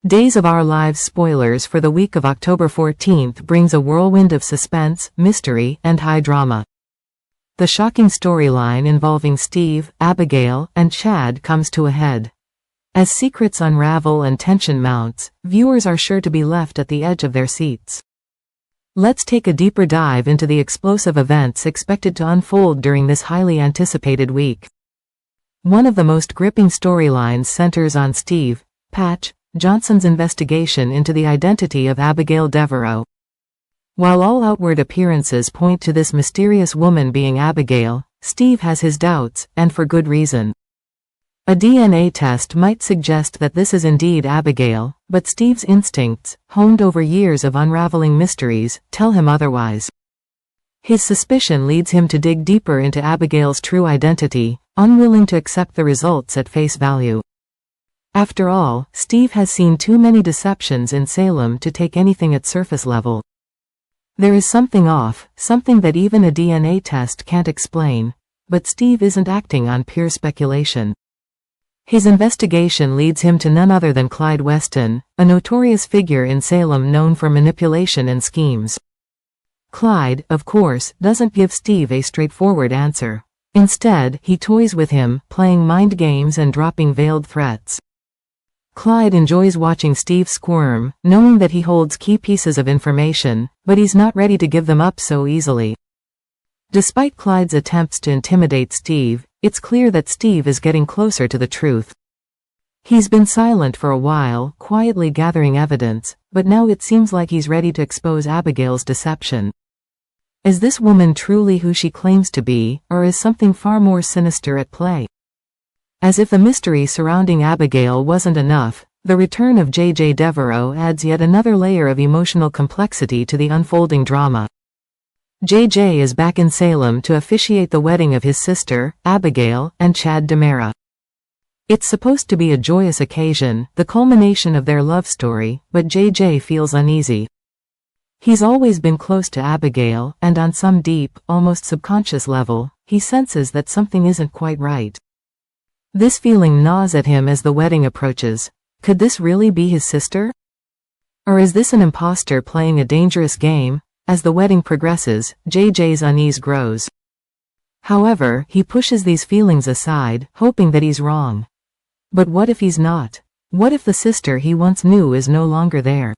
Days of Our Lives spoilers for the week of October 14th brings a whirlwind of suspense, mystery, and high drama. The shocking storyline involving Steve, Abigail, and Chad comes to a head. As secrets unravel and tension mounts, viewers are sure to be left at the edge of their seats. Let's take a deeper dive into the explosive events expected to unfold during this highly anticipated week. One of the most gripping storylines centers on Steve, Patch, Johnson's investigation into the identity of Abigail Devereaux. While all outward appearances point to this mysterious woman being Abigail, Steve has his doubts, and for good reason. A DNA test might suggest that this is indeed Abigail, but Steve's instincts, honed over years of unraveling mysteries, tell him otherwise. His suspicion leads him to dig deeper into Abigail's true identity, unwilling to accept the results at face value. After all, Steve has seen too many deceptions in Salem to take anything at surface level. There is something off, something that even a DNA test can't explain, but Steve isn't acting on pure speculation. His investigation leads him to none other than Clyde Weston, a notorious figure in Salem known for manipulation and schemes. Clyde, of course, doesn't give Steve a straightforward answer. Instead, he toys with him, playing mind games and dropping veiled threats. Clyde enjoys watching Steve squirm, knowing that he holds key pieces of information, but he's not ready to give them up so easily. Despite Clyde's attempts to intimidate Steve, it's clear that Steve is getting closer to the truth. He's been silent for a while, quietly gathering evidence, but now it seems like he's ready to expose Abigail's deception. Is this woman truly who she claims to be, or is something far more sinister at play? As if the mystery surrounding Abigail wasn't enough, the return of J.J. Devereaux adds yet another layer of emotional complexity to the unfolding drama. J.J. is back in Salem to officiate the wedding of his sister, Abigail, and Chad DiMera. It's supposed to be a joyous occasion, the culmination of their love story, but J.J. feels uneasy. He's always been close to Abigail, and on some deep, almost subconscious level, he senses that something isn't quite right. This feeling gnaws at him as the wedding approaches. Could this really be his sister? Or is this an imposter playing a dangerous game? As the wedding progresses, JJ's unease grows. However, he pushes these feelings aside, hoping that he's wrong. But what if he's not? What if the sister he once knew is no longer there?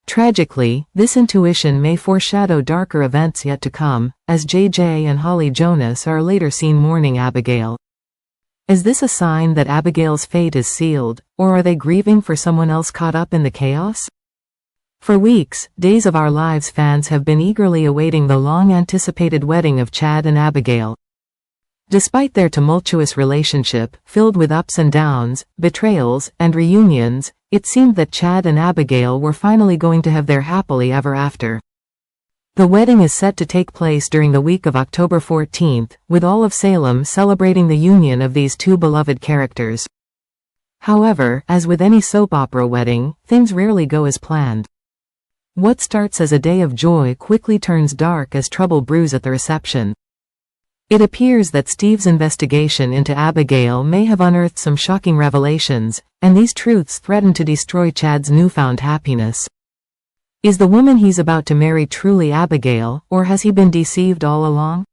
Tragically, this intuition may foreshadow darker events yet to come, as JJ and Holly Jonas are later seen mourning Abigail. Is this a sign that Abigail's fate is sealed, or are they grieving for someone else caught up in the chaos? For weeks, Days of Our Lives fans have been eagerly awaiting the long-anticipated wedding of Chad and Abigail. Despite their tumultuous relationship, filled with ups and downs, betrayals, and reunions, it seemed that Chad and Abigail were finally going to have their happily ever after. The wedding is set to take place during the week of October 14th, with all of Salem celebrating the union of these two beloved characters. However, as with any soap opera wedding, things rarely go as planned. What starts as a day of joy quickly turns dark as trouble brews at the reception. It appears that Steve's investigation into Abigail may have unearthed some shocking revelations, and these truths threaten to destroy Chad's newfound happiness. Is the woman he's about to marry truly Abigail, or has he been deceived all along?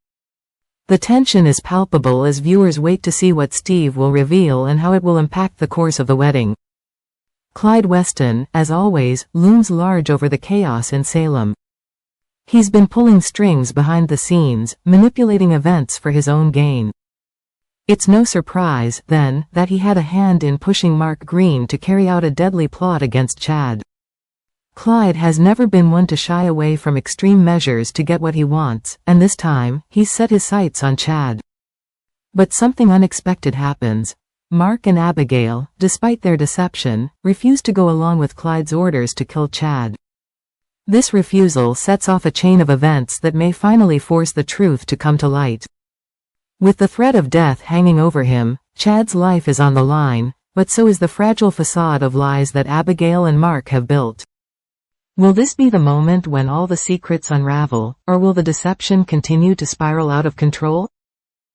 The tension is palpable as viewers wait to see what Steve will reveal and how it will impact the course of the wedding. Clyde Weston, as always, looms large over the chaos in Salem. He's been pulling strings behind the scenes, manipulating events for his own gain. It's no surprise, then, that he had a hand in pushing Mark Green to carry out a deadly plot against Chad. Clyde has never been one to shy away from extreme measures to get what he wants, and this time, he's set his sights on Chad. But something unexpected happens. Mark and Abigail, despite their deception, refuse to go along with Clyde's orders to kill Chad. This refusal sets off a chain of events that may finally force the truth to come to light. With the threat of death hanging over him, Chad's life is on the line, but so is the fragile facade of lies that Abigail and Mark have built. Will this be the moment when all the secrets unravel, or will the deception continue to spiral out of control?